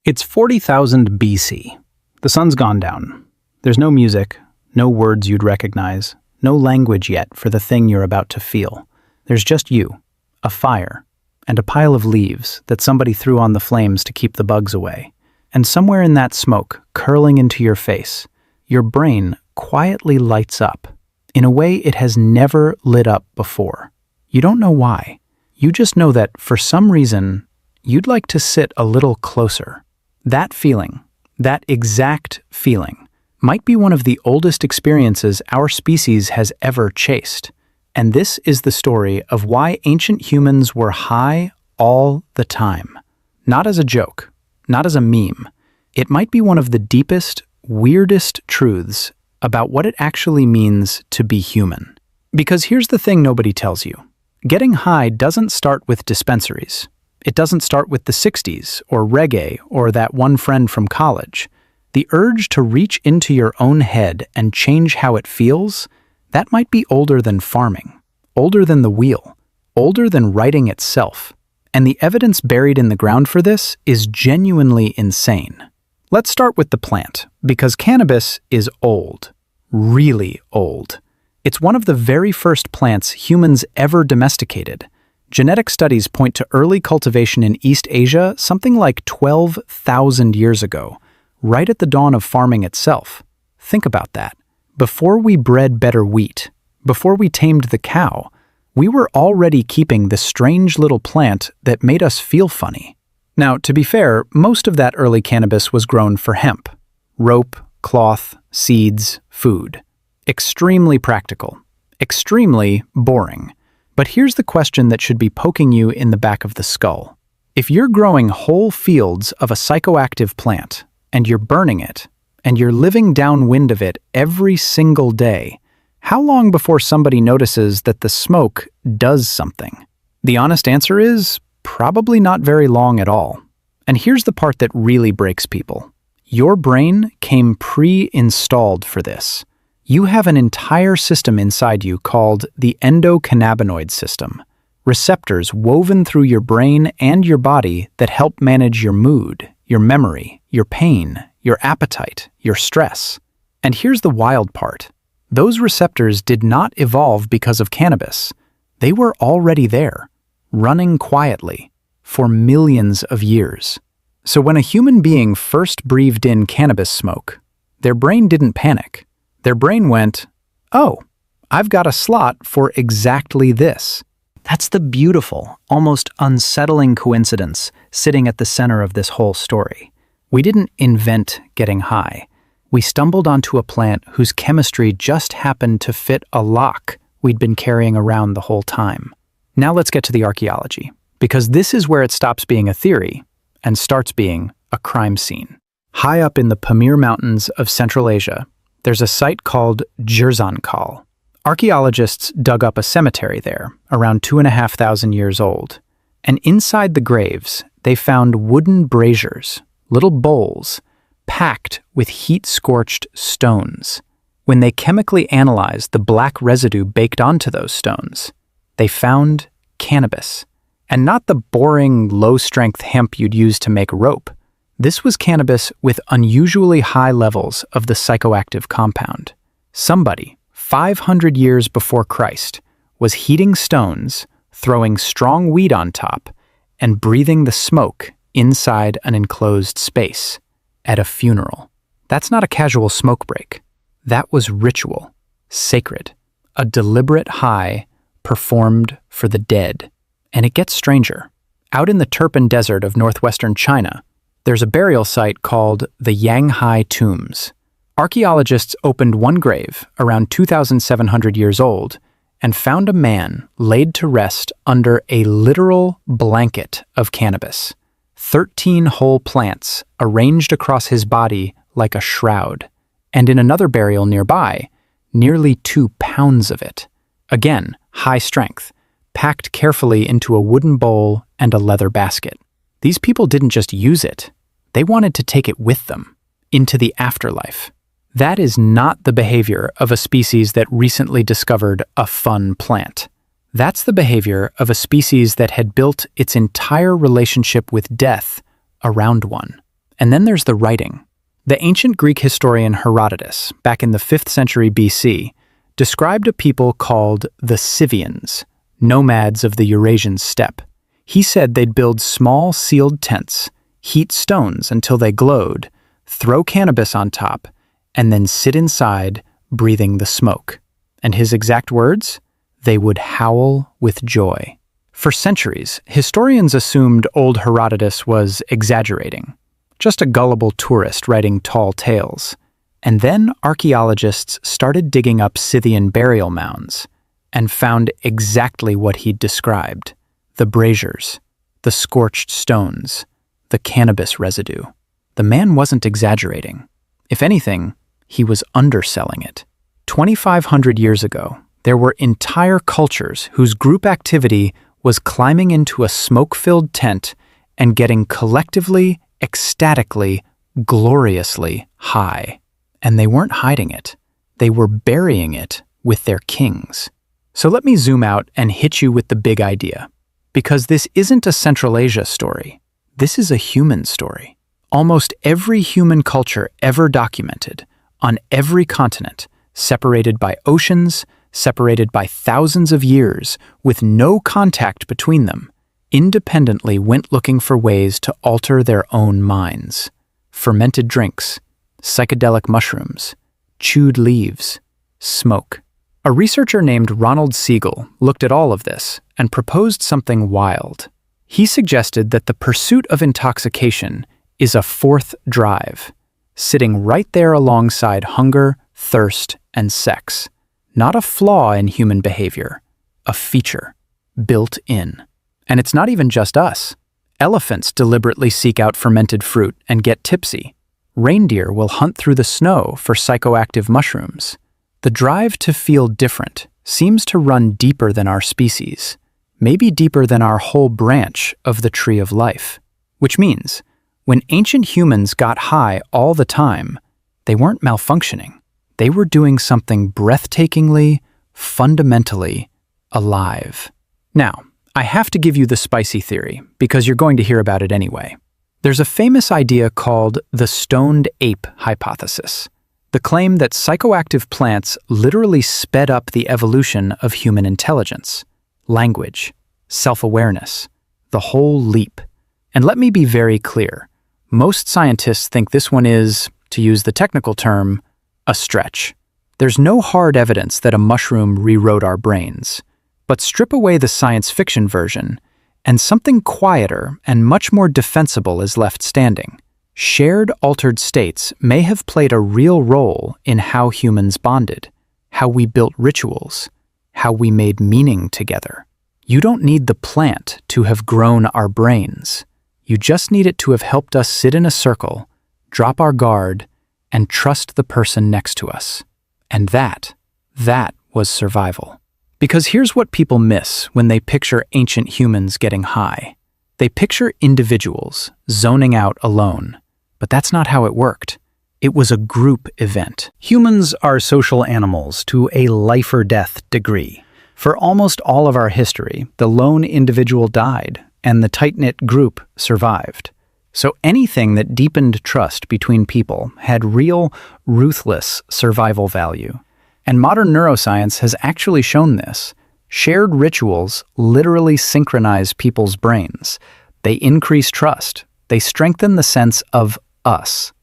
It's 40,000 BC. The sun's gone down. There's no music, no words you'd recognize, no language yet for the thing you're about to feel. There's just you, a fire, and a pile of leaves that somebody threw on the flames to keep the bugs away. And somewhere in that smoke, curling into your face, your brain quietly lights up in a way it has never lit up before. You don't know why. You just know that, for some reason, you'd like to sit a little closer. That feeling, that exact feeling, might be one of the oldest experiences our species has ever chased. And this is the story of why ancient humans were high all the time. Not as a joke, not as a meme. It might be one of the deepest, weirdest truths about what it actually means to be human. Because here's the thing nobody tells you. Getting high doesn't start with dispensaries. It doesn't start with the 60s, or reggae, or that one friend from college. The urge to reach into your own head and change how it feels, that might be older than farming, older than the wheel, older than writing itself. And the evidence buried in the ground for this is genuinely insane. Let's start with the plant, because cannabis is old, really old. It's one of the very first plants humans ever domesticated. Genetic studies point to early cultivation in East Asia something like 12,000 years ago, right at the dawn of farming itself. Think about that. Before we bred better wheat, before we tamed the cow, we were already keeping this strange little plant that made us feel funny. Now, to be fair, most of that early cannabis was grown for hemp. Rope, cloth, seeds, food. Extremely practical. Extremely boring. But here's the question that should be poking you in the back of the skull. If you're growing whole fields of a psychoactive plant, and you're burning it, and you're living downwind of it every single day, how long before somebody notices that the smoke does something? The honest answer is probably not very long at all. And here's the part that really breaks people. Your brain came pre-installed for this. You have an entire system inside you called the endocannabinoid system. Receptors woven through your brain and your body that help manage your mood, your memory, your pain, your appetite, your stress. And here's the wild part. Those receptors did not evolve because of cannabis. They were already there, running quietly, for millions of years. So when a human being first breathed in cannabis smoke, their brain didn't panic. Their brain went, oh, I've got a slot for exactly this. That's the beautiful, almost unsettling coincidence sitting at the center of this whole story. We didn't invent getting high. We stumbled onto a plant whose chemistry just happened to fit a lock we'd been carrying around the whole time. Now let's get to the archaeology, because this is where it stops being a theory and starts being a crime scene. High up in the Pamir Mountains of Central Asia, there's a site called Jurzankal. Archaeologists dug up a cemetery there, around 2,500 years old. And inside the graves, they found wooden braziers, little bowls, packed with heat-scorched stones. When they chemically analyzed the black residue baked onto those stones, they found cannabis. And not the boring, low-strength hemp you'd use to make rope. This was cannabis with unusually high levels of the psychoactive compound. Somebody, 500 years before Christ, was heating stones, throwing strong weed on top, and breathing the smoke inside an enclosed space at a funeral. That's not a casual smoke break. That was ritual, sacred, a deliberate high performed for the dead. And it gets stranger. Out in the Turpan desert of northwestern China, there's a burial site called the Yanghai Tombs. Archaeologists opened one grave, around 2,700 years old, and found a man laid to rest under a literal blanket of cannabis. 13 whole plants arranged across his body like a shroud. And in another burial nearby, nearly 2 pounds of it. Again, high strength, packed carefully into a wooden bowl and a leather basket. These people didn't just use it, they wanted to take it with them, into the afterlife. That is not the behavior of a species that recently discovered a fun plant. That's the behavior of a species that had built its entire relationship with death around one. And then there's the writing. The ancient Greek historian Herodotus, back in the 5th century BC, described a people called the Scythians, nomads of the Eurasian steppe. He said they'd build small sealed tents, heat stones until they glowed, throw cannabis on top, and then sit inside, breathing the smoke. And his exact words? They would howl with joy. For centuries, historians assumed old Herodotus was exaggerating, just a gullible tourist writing tall tales. And then archaeologists started digging up Scythian burial mounds and found exactly what he'd described: the braziers, the scorched stones, the cannabis residue. The man wasn't exaggerating. If anything, he was underselling it. 2,500 years ago, there were entire cultures whose group activity was climbing into a smoke-filled tent and getting collectively, ecstatically, gloriously high. And they weren't hiding it. They were burying it with their kings. So let me zoom out and hit you with the big idea. Because this isn't a Central Asia story. This is a human story. Almost every human culture ever documented, on every continent, separated by oceans, separated by thousands of years, with no contact between them, independently went looking for ways to alter their own minds. Fermented drinks, psychedelic mushrooms, chewed leaves, smoke. A researcher named Ronald Siegel looked at all of this and proposed something wild. He suggested that the pursuit of intoxication is a fourth drive, sitting right there alongside hunger, thirst, and sex. Not a flaw in human behavior, a feature, built in. And it's not even just us. Elephants deliberately seek out fermented fruit and get tipsy. Reindeer will hunt through the snow for psychoactive mushrooms. The drive to feel different seems to run deeper than our species, maybe deeper than our whole branch of the tree of life. Which means, when ancient humans got high all the time, they weren't malfunctioning. They were doing something breathtakingly, fundamentally alive. Now, I have to give you the spicy theory, because you're going to hear about it anyway. There's a famous idea called the stoned ape hypothesis, the claim that psychoactive plants literally sped up the evolution of human intelligence, language, self-awareness, the whole leap. And let me be very clear, most scientists think this one is, to use the technical term, a stretch. There's no hard evidence that a mushroom rewrote our brains. But strip away the science fiction version, and something quieter and much more defensible is left standing. Shared altered states may have played a real role in how humans bonded, how we built rituals, how we made meaning together. You don't need the plant to have grown our brains. You just need it to have helped us sit in a circle, drop our guard, and trust the person next to us. And that was survival. Because here's what people miss when they picture ancient humans getting high. They picture individuals zoning out alone. But that's not how it worked. It was a group event. Humans are social animals to a life or death degree. For almost all of our history, the lone individual died, and the tight-knit group survived. So anything that deepened trust between people had real, ruthless survival value. And modern neuroscience has actually shown this. Shared rituals literally synchronize people's brains. They increase trust. They strengthen the sense of us.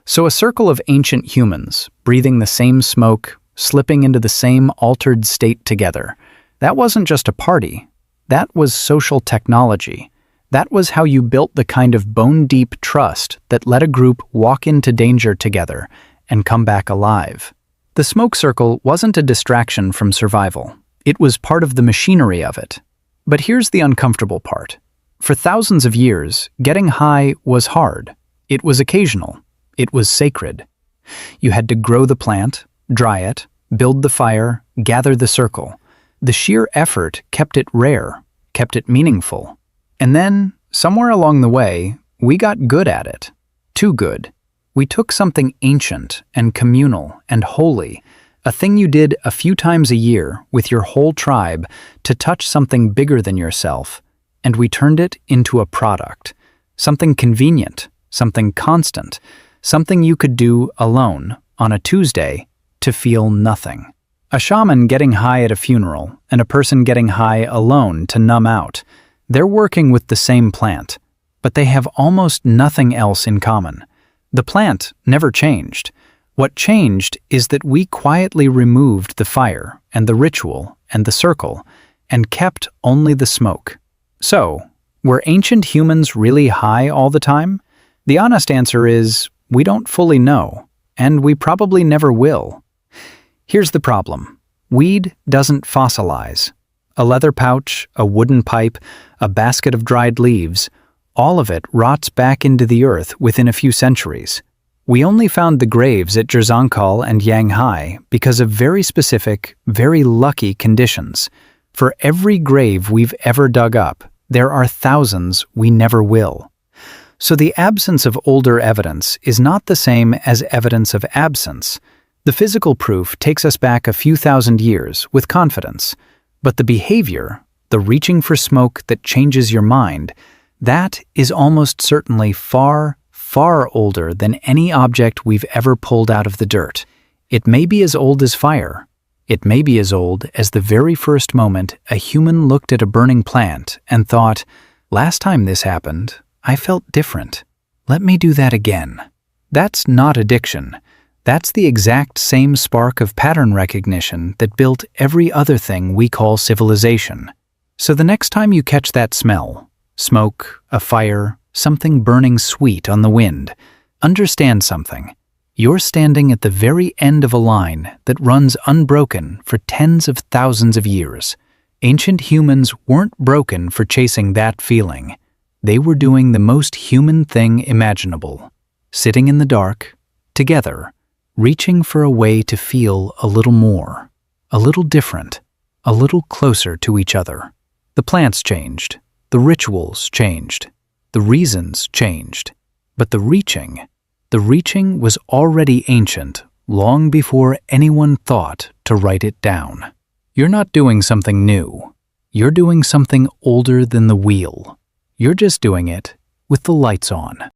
So a circle of ancient humans, breathing the same smoke, slipping into the same altered state together, that wasn't just a party. That was social technology. That was how you built the kind of bone-deep trust that let a group walk into danger together and come back alive. The smoke circle wasn't a distraction from survival. It was part of the machinery of it. But here's the uncomfortable part. For thousands of years, getting high was hard. It was occasional. It was sacred. You had to grow the plant, dry it, build the fire, gather the circle. The sheer effort kept it rare, kept it meaningful. And then, somewhere along the way, we got good at it. Too good. We took something ancient and communal and holy, a thing you did a few times a year with your whole tribe to touch something bigger than yourself, and we turned it into a product. Something convenient, something constant, something you could do alone on a Tuesday to feel nothing. A shaman getting high at a funeral and a person getting high alone to numb out. They're working with the same plant, but they have almost nothing else in common. The plant never changed. What changed is that we quietly removed the fire and the ritual and the circle and kept only the smoke. So, were ancient humans really high all the time? The honest answer is, we don't fully know, and we probably never will. Here's the problem. Weed doesn't fossilize. A leather pouch, a wooden pipe, a basket of dried leaves, all of it rots back into the earth within a few centuries. We only found the graves at Zhangkal and Yanghai because of very specific, very lucky conditions. For every grave we've ever dug up, there are thousands we never will. So the absence of older evidence is not the same as evidence of absence. The physical proof takes us back a few thousand years with confidence, but the behavior, the reaching for smoke that changes your mind, that is almost certainly far, far older than any object we've ever pulled out of the dirt. It may be as old as fire. It may be as old as the very first moment a human looked at a burning plant and thought, "Last time this happened, I felt different. Let me do that again." That's not addiction. That's the exact same spark of pattern recognition that built every other thing we call civilization. So the next time you catch that smell, smoke, a fire, something burning sweet on the wind, understand something. You're standing at the very end of a line that runs unbroken for tens of thousands of years. Ancient humans weren't broken for chasing that feeling. They were doing the most human thing imaginable. Sitting in the dark, together, reaching for a way to feel a little more, a little different, a little closer to each other. The plants changed, the rituals changed, the reasons changed, but the reaching was already ancient long before anyone thought to write it down. You're not doing something new. You're doing something older than the wheel. You're just doing it with the lights on.